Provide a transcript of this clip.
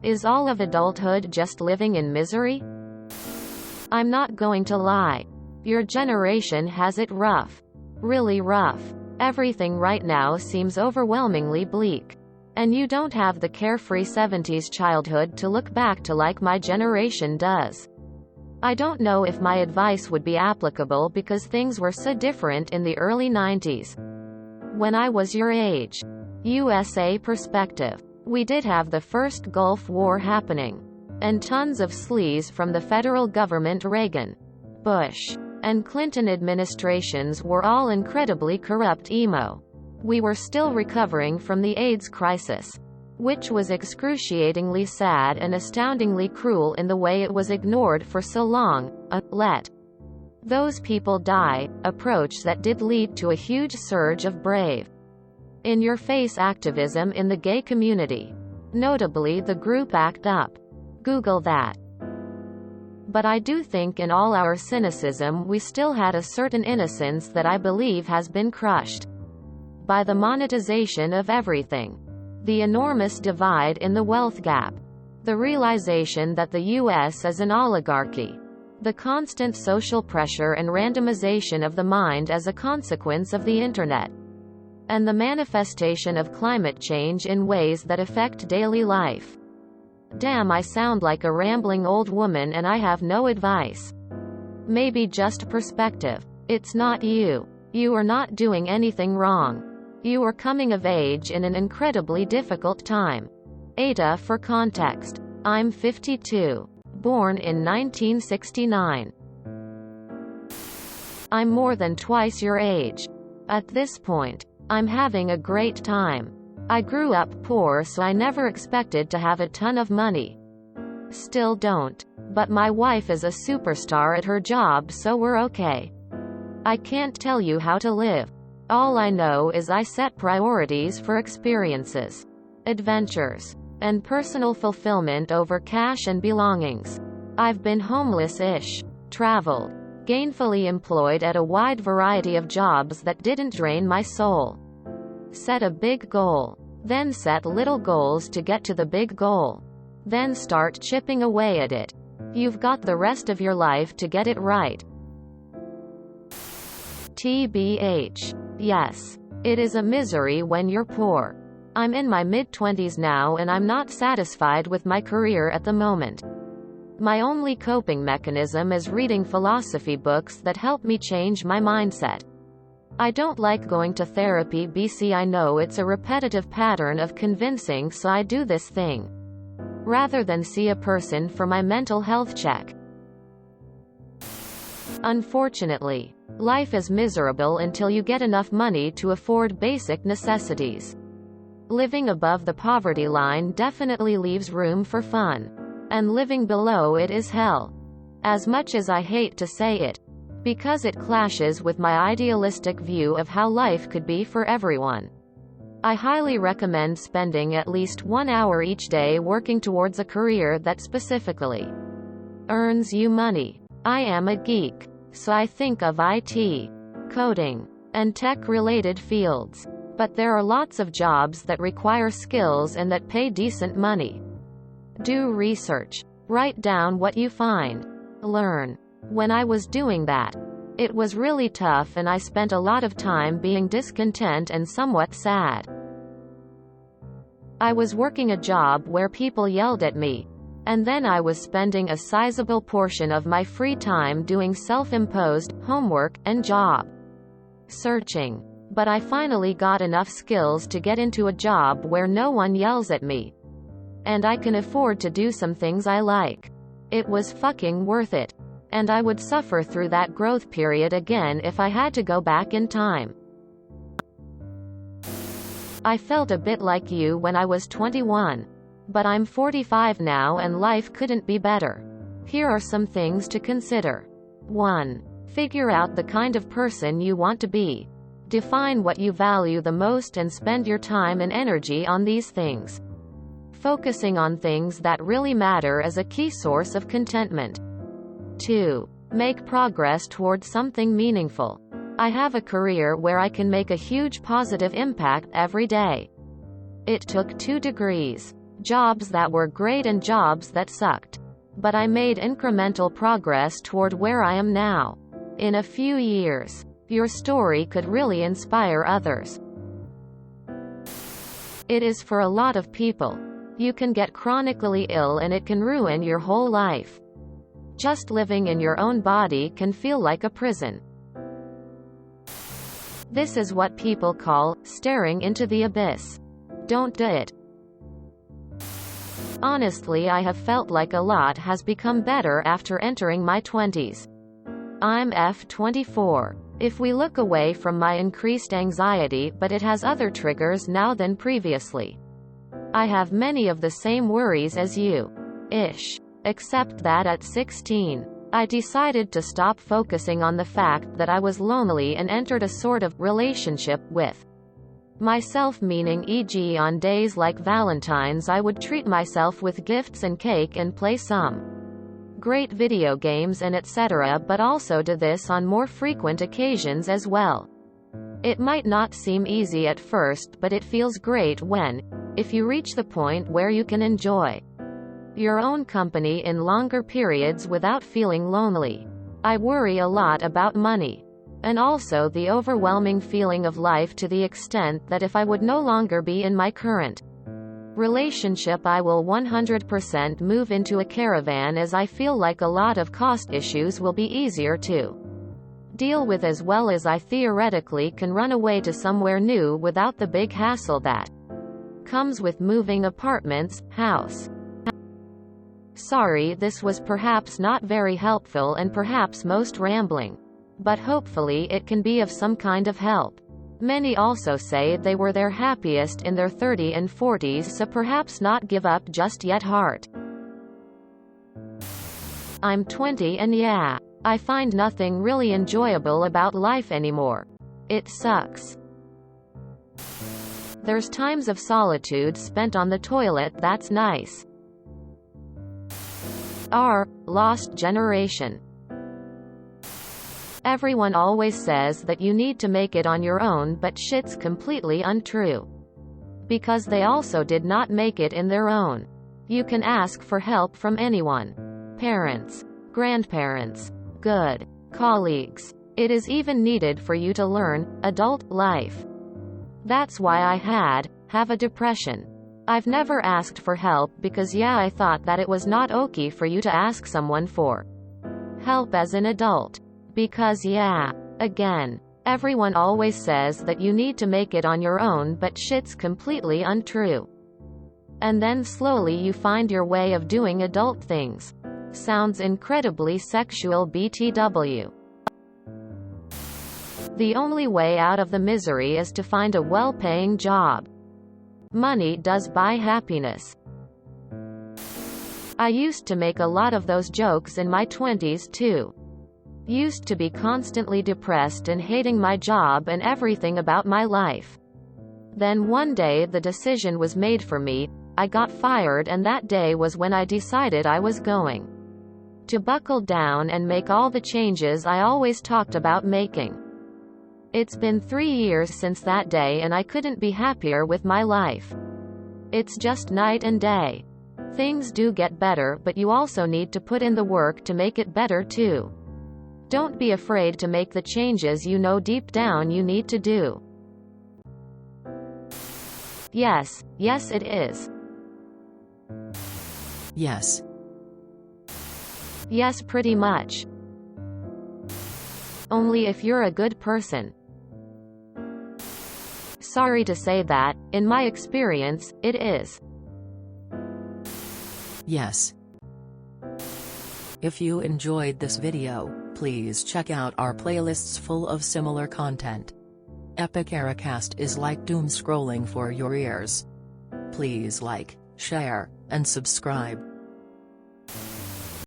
Is all of adulthood just living in misery? I'm not going to lie. Your generation has it rough. Really rough. Everything right now seems overwhelmingly bleak. And you don't have the carefree 70s childhood to look back to like my generation does. I don't know if my advice would be applicable because things were so different in the early 90s. When I was your age. USA perspective. We did have the first Gulf War happening. And tons of sleaze from the federal government. Reagan, Bush, and Clinton administrations were all incredibly corrupt emo. We were still recovering from the AIDS crisis, which was excruciatingly sad and astoundingly cruel in the way it was ignored for so long. Let those people die approach that did lead to a huge surge of brave, in-your-face activism in the gay community. Notably the group ACT UP. Google that. But I do think in all our cynicism we still had a certain innocence that I believe has been crushed by the monetization of everything. The enormous divide in the wealth gap. The realization that the US is an oligarchy. The constant social pressure and randomization of the mind as a consequence of the internet. And the manifestation of climate change in ways that affect daily life. Damn, I sound like a rambling old woman and I have no advice. Maybe just perspective. It's not you. You are not doing anything wrong. You are coming of age in an incredibly difficult time. Ada for context. I'm 52. Born in 1969. I'm more than twice your age. At this point, I'm having a great time. I grew up poor, so I never expected to have a ton of money. Still don't. But my wife is a superstar at her job, so we're okay. I can't tell you how to live. All I know is I set priorities for experiences, adventures, and personal fulfillment over cash and belongings. I've been homeless-ish, traveled, gainfully employed at a wide variety of jobs that didn't drain my soul. Set a big goal. Then set little goals to get to the big goal. Then start chipping away at it. You've got the rest of your life to get it right. TBH. Yes. It is a misery when you're poor. I'm in my mid-20s now and I'm not satisfied with my career at the moment. My only coping mechanism is reading philosophy books that help me change my mindset. I don't like going to therapy BC. I know it's a repetitive pattern of convincing, so I do this thing rather than see a person for my mental health check. Unfortunately, life is miserable until you get enough money to afford basic necessities. Living above the poverty line definitely leaves room for fun. And living below it is hell. As much as I hate to say it, because it clashes with my idealistic view of how life could be for everyone. I highly recommend spending at least 1 hour each day working towards a career that specifically earns you money. I am a geek, so I think of IT, coding, and tech-related fields. But there are lots of jobs that require skills and that pay decent money. Do research. Write down what you find. Learn. When I was doing that, it was really tough and I spent a lot of time being discontent and somewhat sad. I was working a job where people yelled at me, and then I was spending a sizable portion of my free time doing self-imposed homework and job searching. But I finally got enough skills to get into a job where no one yells at me, and I can afford to do some things I like. It was fucking worth it. And I would suffer through that growth period again if I had to go back in time. I felt a bit like you when I was 21. But I'm 45 now and life couldn't be better. Here are some things to consider. 1. Figure out the kind of person you want to be. Define what you value the most and spend your time and energy on these things. Focusing on things that really matter is a key source of contentment. 2. Make progress towards something meaningful. I have a career where I can make a huge positive impact every day. It took 2 degrees, jobs that were great and jobs that sucked. But I made incremental progress toward where I am now. In a few years, your story could really inspire others. It is for a lot of people. You can get chronically ill and it can ruin your whole life. Just living in your own body can feel like a prison. This is what people call staring into the abyss. Don't do it. Honestly, I have felt like a lot has become better after entering my 20s. I'm 24. If we look away from my increased anxiety, but it has other triggers now than previously. I have many of the same worries as you. Except that at 16, I decided to stop focusing on the fact that I was lonely and entered a sort of relationship with myself, meaning e.g. on days like Valentine's I would treat myself with gifts and cake and play some great video games and etc., but also do this on more frequent occasions as well. It might not seem easy at first, but it feels great if you reach the point where you can enjoy your own company in longer periods without feeling lonely. I worry a lot about money. And also the overwhelming feeling of life, to the extent that if I would no longer be in my current relationship, I will 100% move into a caravan, as I feel like a lot of cost issues will be easier to deal with, as well as I theoretically can run away to somewhere new without the big hassle that comes with moving apartments, house. Sorry, this was perhaps not very helpful and perhaps most rambling. But hopefully it can be of some kind of help. Many also say they were their happiest in their 30s and 40s, so perhaps not give up just yet. Heart. I'm 20 and yeah, I find nothing really enjoyable about life anymore. It sucks. There's times of solitude spent on the toilet, that's nice. Lost generation. Everyone always says that you need to make it on your own, but shit's completely untrue. Because they also did not make it in their own. You can ask for help from anyone. Parents, grandparents, good colleagues. It is even needed for you to learn adult life. That's why I have a depression. I've never asked for help because I thought that it was not okay for you to ask someone for help as an adult. Because again, everyone always says that you need to make it on your own, but shit's completely untrue. And then slowly you find your way of doing adult things. Sounds incredibly sexual, BTW. The only way out of the misery is to find a well-paying job. Money does buy happiness. I used to make a lot of those jokes in my 20s too. Used to be constantly depressed and hating my job and everything about my life. Then one day the decision was made for me, I got fired, and that day was when I decided I was going to buckle down and make all the changes I always talked about making. It's been 3 years since that day and I couldn't be happier with my life. It's just night and day. Things do get better, but you also need to put in the work to make it better too. Don't be afraid to make the changes you know deep down you need to do. Yes, it is. Yes. Yes, pretty much. Only if you're a good person. Sorry to say that, in my experience, it is. Yes. If you enjoyed this video, please check out our playlists full of similar content. TooAfraidToAsk is like doom scrolling for your ears. Please like, share, and subscribe.